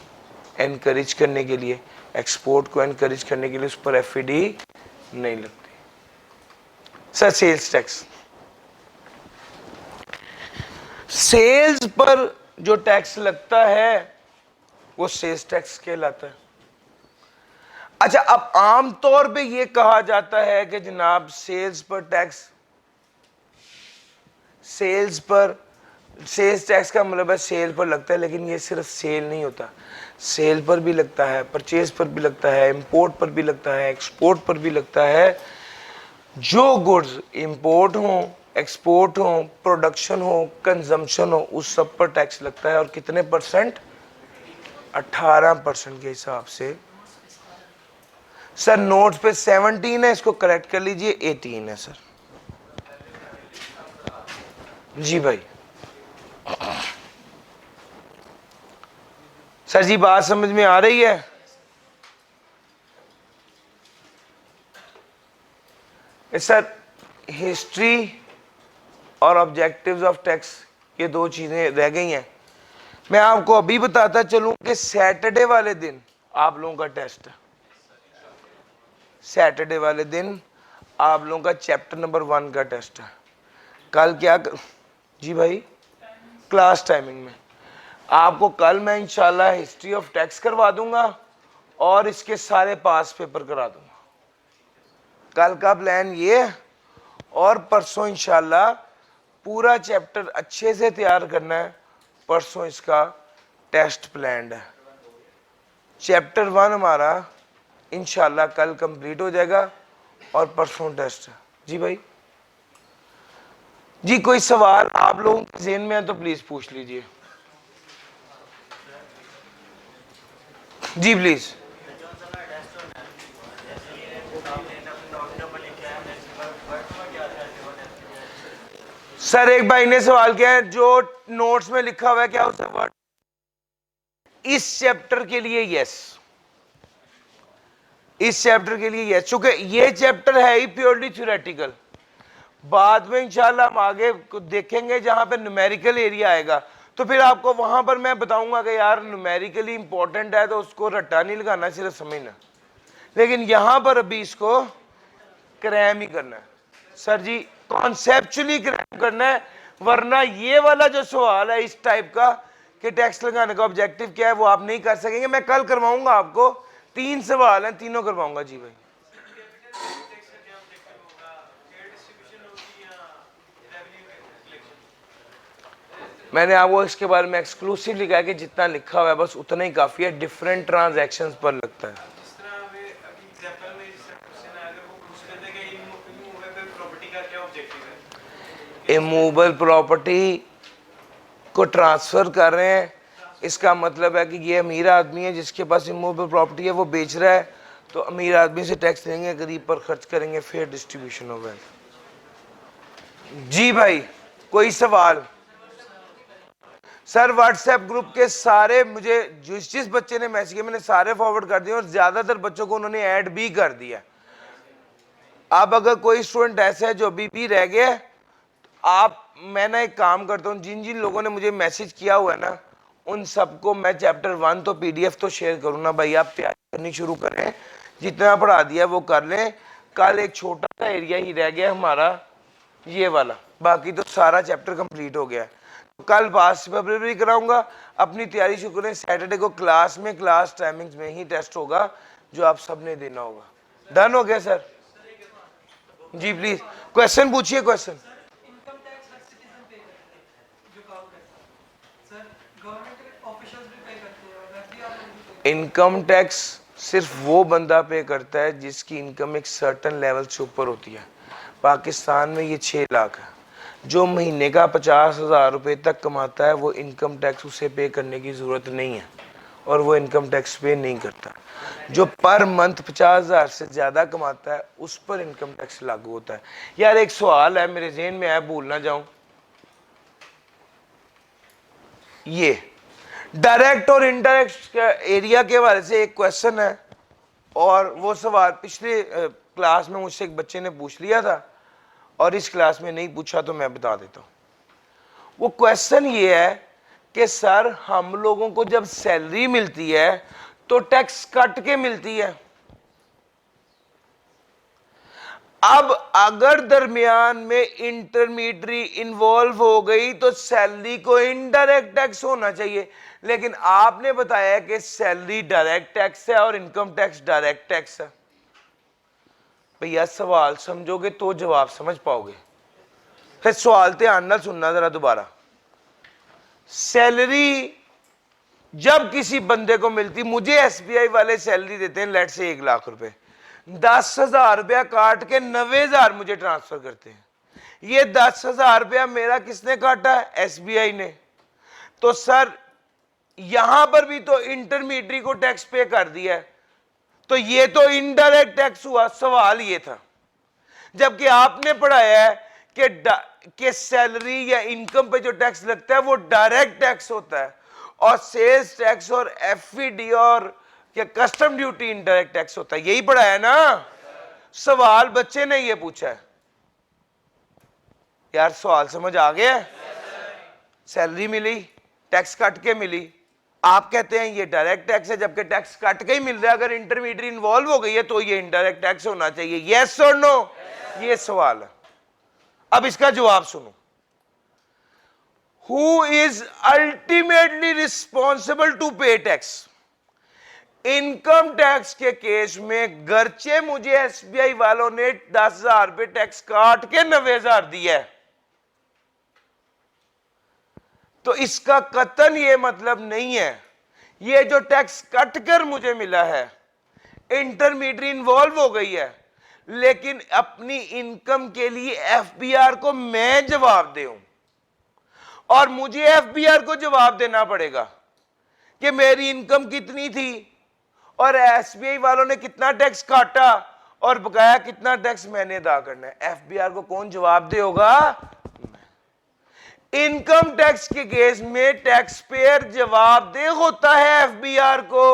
एनकरेज करने के लिए, एक्सपोर्ट को एनकरेज करने के लिए उस पर एफईडी नहीं लगती। सर, सेल्स टैक्स, सेल्स पर जो टैक्स लगता है वो सेल्स टैक्स कहलाता है। अच्छा, अब आमतौर पे ये कहा जाता है कि जनाब सेल्स पर टैक्स, सेल्स टैक्स का मतलब है सेल पर लगता है, लेकिन ये सिर्फ सेल नहीं होता, सेल पर भी लगता है, परचेज पर भी लगता है, इंपोर्ट पर भी लगता है, एक्सपोर्ट पर भी लगता है। जो गुड्स इंपोर्ट हो, एक्सपोर्ट हो, प्रोडक्शन हो, कंजम्पशन हो, उस सब पर टैक्स लगता है। और कितने परसेंट? 18% के हिसाब से। सर नोट्स पे 17 है, इसको करेक्ट कर लीजिए, 18 है सर। जी भाई। सर जी बात समझ में आ रही है? सर हिस्ट्री और ऑब्जेक्टिव्स ऑफ टैक्स, ये 2 चीजें रह गई हैं। मैं आपको अभी बताता चलूं कि सैटरडे वाले दिन आप लोगों का टेस्ट है। सैटरडे वाले दिन आप लोगों का चैप्टर नंबर 1 का टेस्ट है। कल क्या जी भाई, क्लास टाइमिंग में आपको कल मैं इंशाल्लाह हिस्ट्री ऑफ टैक्स करवा दूंगा और इसके सारे पास पेपर करा दूंगा। कल का प्लान ये है, और परसों इंशाल्लाह पूरा चैप्टर अच्छे से तैयार करना है। परसों इसका टेस्ट प्लान्ड है। चैप्टर 1 हमारा इंशाल्लाह कल कंप्लीट हो जाएगा और परसों टेस्ट है। जी भाई, जी कोई सवाल आप लोगों के ज़हन में है तो प्लीज पूछ लीजिए। जी प्लीज। सर एक भाई ने सवाल किया है, जो नोट्स में लिखा हुआ है क्या उसे वर्ड इस चैप्टर के लिए? यस, इस चैप्टर के लिए यस, चूंकि ये चैप्टर है ही प्योरली थ्योरेटिकल। बाद में इंशाल्लाह हम आगे देखेंगे जहां पे न्यूमेरिकल एरिया आएगा, तो फिर आपको वहां पर मैं बताऊंगा कि यार न्यूमेरिकली इंपॉर्टेंट है तो उसको रट्टा नहीं लगाना, सिर्फ समझना। लेकिन यहां पर अभी इसको क्रैम ही करना है। सर जी कॉन्सेप्चुअली क्रैम करना है, वरना ये वाला जो सवाल है इस टाइप का कि टैक्स लगाने का ऑब्जेक्टिव क्या है वो आप नहीं कर सकेंगे। मैं कल करवाऊंगा आपको, 3 सवाल हैं, तीनों करवाऊंगा। जी भाई, मैंने आपको इसके बारे में एक्सक्लूसिव लिखा है कि जितना लिखा हुआ है बस उतना ही काफी है। डिफरेंट ट्रांजैक्शंस पर लगता है। इमूवेबल प्रॉपर्टी को ट्रांसफर कर रहे हैं, इसका मतलब है कि ये अमीर आदमी है जिसके पास इमूवेबल प्रॉपर्टी है, वो बेच रहा है, तो अमीर आदमी से टैक्स लेंगे, गरीब पर खर्च करेंगे, फेयर डिस्ट्रीब्यूशन हो वेल्थ। जी भाई, कोई सवाल? सर व्हाट्सएप ग्रुप के सारे मुझे जिस बच्चे ने मैसेज किया मैंने सारे फॉरवर्ड कर दिए और ज्यादातर बच्चों को उन्होंने ऐड भी कर दिया। अब अगर कोई स्टूडेंट ऐसा है जो अभी भी रह गया है, आप, मैं ना एक काम करता हूँ, जिन जिन लोगों ने मुझे मैसेज किया हुआ है ना उन सबको मैं चैप्टर 1 तो पीडीएफ तो शेयर करूँ ना भाई, आप तैयारी करनी शुरू करें, जितना पढ़ा दिया वो कर लें। कल एक छोटा सा एरिया ही रह गया हमारा ये वाला, बाकी तो सारा चैप्टर कंप्लीट हो गया है। कल पास पेपर भी कराऊंगा, अपनी तैयारी शुरू करें। सैटरडे को क्लास में, क्लास टाइमिंग्स में ही टेस्ट होगा जो आप सबने देना होगा। डन हो गया सर? जी प्लीज क्वेश्चन पूछिए। क्वेश्चन इनकम टैक्स सिर्फ वो बंदा पे करता है जिसकी इनकम एक सर्टेन लेवल से ऊपर होती है। पाकिस्तान में ये 6 लाख है। जो महीने का 50,000 रुपये तक कमाता है वो इनकम टैक्स उसे पे करने की ज़रूरत नहीं है और वो इनकम टैक्स पे नहीं करता। जो पर मंथ 50,000 से ज़्यादा कमाता है उस पर इनकम टैक्स लागू होता है। यार एक सवाल है मेरे जहन में, है भूल ना जाऊं, ये डायरेक्ट और इनडायरेक्ट एरिया के हवाले से एक क्वेश्चन है और वो सवाल पिछले क्लास में मुझसे एक बच्चे ने पूछ लिया था और इस क्लास में नहीं पूछा तो मैं बता देता हूं। वो क्वेश्चन ये है कि सर हम लोगों को जब सैलरी मिलती है तो टैक्स कट के मिलती है, अब अगर दरमियान में इंटरमीडियरी इन्वॉल्व हो गई तो सैलरी को इनडायरेक्ट टैक्स होना चाहिए, लेकिन आपने बताया कि सैलरी डायरेक्ट टैक्स है और इनकम टैक्स डायरेक्ट टैक्स है। भैया सवाल समझोगे तो जवाब समझ पाओगे। फिर सवाल ध्यान ना सुनना जरा दोबारा। सैलरी जब किसी बंदे को मिलती, मुझे एसबीआई वाले सैलरी देते हैं लेट से 1 लाख रुपए, 10,000 रुपया काट के 90,000 मुझे ट्रांसफर करते हैं। ये 10,000 रुपया मेरा किसने काटा है? एसबीआई ने। तो सर यहां पर भी तो इंटरमीडियरी को टैक्स पे कर दिया है, तो ये तो इनडायरेक्ट टैक्स हुआ। सवाल ये था, जबकि आपने पढ़ाया है कि सैलरी या इनकम पे जो टैक्स लगता है वो डायरेक्ट टैक्स होता है और सेल्स टैक्स और एफईडी और क्या कस्टम ड्यूटी इनडायरेक्ट टैक्स होता है। यही पढ़ाया ना? सवाल बच्चे ने ये पूछा है। यार सवाल समझ आ गया? सैलरी मिली, टैक्स कट के मिली, आप कहते हैं ये डायरेक्ट टैक्स है, जबकि टैक्स कट के ही मिल रहा है। अगर इंटरमीडियरी इन्वॉल्व हो गई है तो ये इनडायरेक्ट टैक्स होना चाहिए। यस और नो? ये सवाल है। अब इसका जवाब सुनो। Who is ultimately responsible to pay tax? Income tax के केस में गर्चे मुझे एसबीआई वालों ने 10,000 रुपए टैक्स काट के 90,000 दिया है, तो इसका कतन ये मतलब नहीं है ये जो टैक्स कट कर मुझे मिला है इंटरमीडियरी इन्वॉल्व हो गई है, लेकिन अपनी इनकम के लिए एफबीआर को मैं जवाब दूं और मुझे एफबीआर को जवाब देना पड़ेगा कि मेरी इनकम कितनी थी और एसबीआई वालों ने कितना टैक्स काटा और बकाया कितना टैक्स मैंने अदा करना है। एफबीआर को कौन जवाब दे होगा? इनकम टैक्स के केस में टैक्स पेयर जवाबदेह होता है एफबीआर को।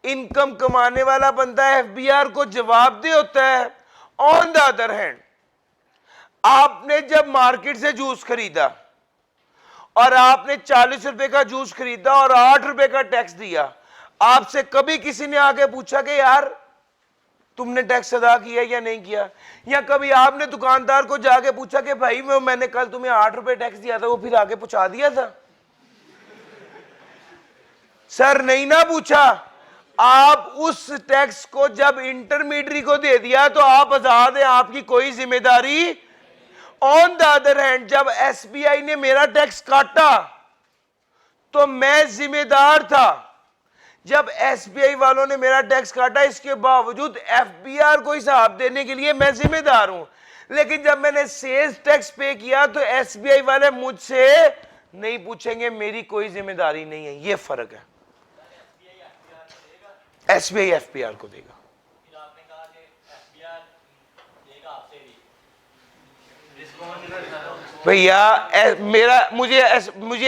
इनकम कमाने वाला बंदा एफबीआर को जवाबदेह होता है। ऑन द अदर हैंड, आपने जब मार्केट से जूस खरीदा और आपने 40 रुपए का जूस खरीदा और 8 रुपए का टैक्स दिया, आपसे कभी किसी ने आके पूछा कि यार तुमने टैक्स अदा किया या नहीं किया? या कभी आपने दुकानदार को जाके पूछा कि भाई मैंने कल तुम्हें 8 रुपए टैक्स दिया था, वो फिर आगे पहुंचा दिया था? सर नहीं ना पूछा। आप उस टैक्स को जब इंटरमीडियरी को दे दिया तो आप आजाद हैं, आपकी कोई जिम्मेदारी। ऑन द अदर हैंड, जब एसबीआई ने मेरा टैक्स काटा तो मैं जिम्मेदार था। जब एसबीआई वालों ने मेरा टैक्स काटा, इसके बावजूद एफबीआर को हिसाब देने के लिए मैं जिम्मेदार हूं। लेकिन जब मैंने सेल्स टैक्स पे किया तो एसबीआई वाले मुझसे नहीं पूछेंगे, मेरी कोई जिम्मेदारी नहीं है। ये फर्क है। एसबीआई एफबीआर को देगा। भैया मुझे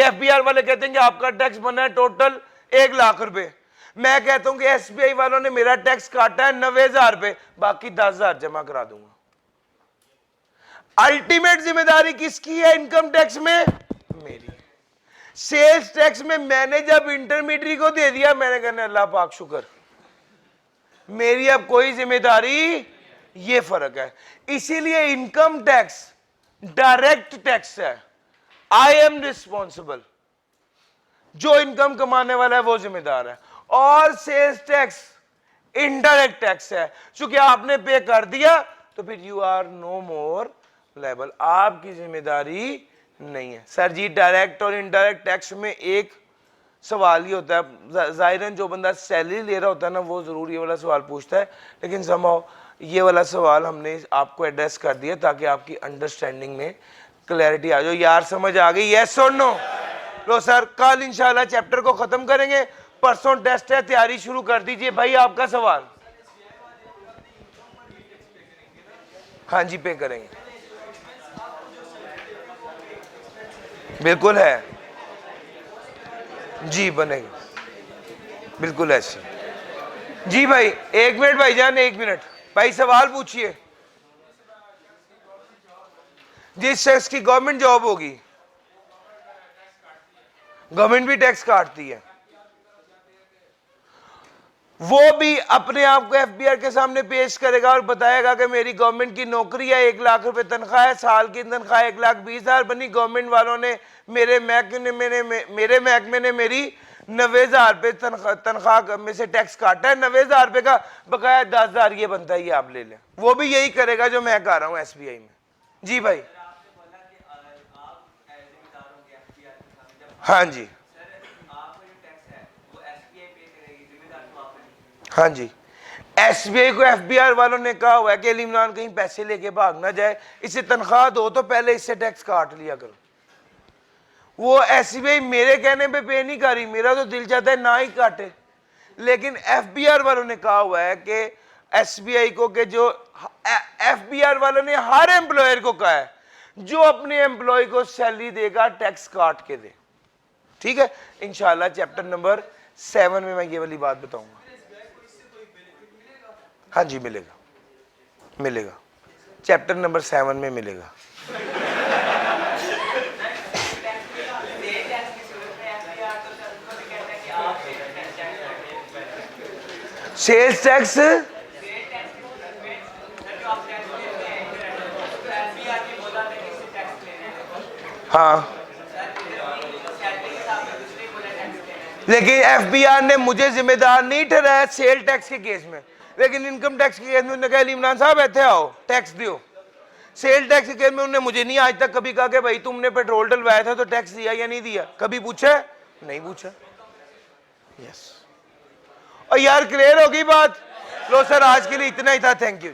एफबीआर वाले कहते हैं कि आपका टैक्स बना है टोटल 1 लाख रुपए। मैं कहता हूं कि एसबीआई वालों ने मेरा टैक्स काटा है 90,000 रुपए, बाकी 10,000 जमा करा दूंगा। अल्टीमेट जिम्मेदारी किसकी है इनकम टैक्स में? मेरी। सेल्स टैक्स में मैंने जब इंटरमीडिएट को दे दिया, मैंने कहना अल्लाह पाक शुक्र, मेरी अब कोई जिम्मेदारी। ये फर्क है। इसीलिए इनकम टैक्स डायरेक्ट टैक्स है, आई एम रिस्पॉन्सिबल, जो इनकम कमाने वाला है वो जिम्मेदार है। और सेल्स टैक्स इनडायरेक्ट टैक्स है, क्योंकि आपने पे कर दिया तो फिर you are no more liable, आपकी जिम्मेदारी नहीं है। सर जी डायरेक्ट और इनडायरेक्ट टैक्स में एक सवाल ही होता है, जाहिरन जो बंदा सैलरी ले रहा होता है ना वो जरूर ये वाला सवाल पूछता है, लेकिन समझो ये वाला सवाल हमने आपको एड्रेस कर दिया ताकि आपकी अंडरस्टैंडिंग में क्लैरिटी आ जाए। यार समझ आ गई? यस और नो? लो सर, कल इंशाल्लाह चैप्टर को खत्म करेंगे, परसों टेस्ट है, तैयारी शुरू कर दीजिए। भाई आपका सवाल? हाँ जी पे करेंगे, बिल्कुल है जी, बनेगी बिल्कुल ऐसे जी। भाई 1 मिनट भाईजान, 1 मिनट भाई, सवाल पूछिए। जिस शख्स की गवर्नमेंट जॉब होगी, गवर्नमेंट भी टैक्स काटती है, वो भी अपने आप को एफबीआर के सामने पेश करेगा और बताएगा कि मेरी गवर्नमेंट की नौकरी है, 1 लाख रुपए तनख्वाह है, साल की तनख्वाह 1,20,000 बनी, गवर्नमेंट वालों ने मेरे महकमे ने मेरी 90,000 रुपए तनख्वाह में से टैक्स काटा है, 90,000 रुपए का बकाया 10,000 ये बनता है, ये आप ले लें। वो भी यही करेगा जो मैं कर रहा हूँ एसबीआई में। जी भाई। हाँ जी हाँ जी, एसबीआई को एफबीआर वालों ने कहा हुआ है कि अली इमरान कहीं पैसे लेके भाग ना जाए, इसे तनख्वाह दो तो पहले इससे टैक्स काट लिया करो। वो एसबीआई मेरे कहने पे पे नहीं कर रही, मेरा तो दिल चाहता है ना ही काटे, लेकिन एफबीआर वालों ने कहा हुआ है कि एसबीआई को कि जो एफबीआर वालों ने हर एम्प्लॉयर को कहा है जो अपने एम्प्लॉय को सैलरी देगा टैक्स काट के दे। ठीक है, इंशाल्लाह चैप्टर नंबर 7 में मैं ये वाली बात बताऊंगा। हाँ जी मिलेगा, मिलेगा, चैप्टर नंबर 7 में मिलेगा। सेल्स टैक्स हाँ, लेकिन एफबीआर ने मुझे जिम्मेदार नहीं ठहराया सेल टैक्स के केस में, लेकिन इनकम टैक्स के केस में उन्होंने कहा इमरान साहब ऐसे आओ टैक्स दियो। सेल टैक्स के केस में उन्होंने मुझे नहीं आज तक कभी कहा कि भाई तुमने पेट्रोल डलवाया था तो टैक्स दिया या नहीं दिया, कभी पूछा? नहीं पूछा। यस। और यार क्लियर होगी बात? लो सर आज के लिए इतना ही था, थैंक यू।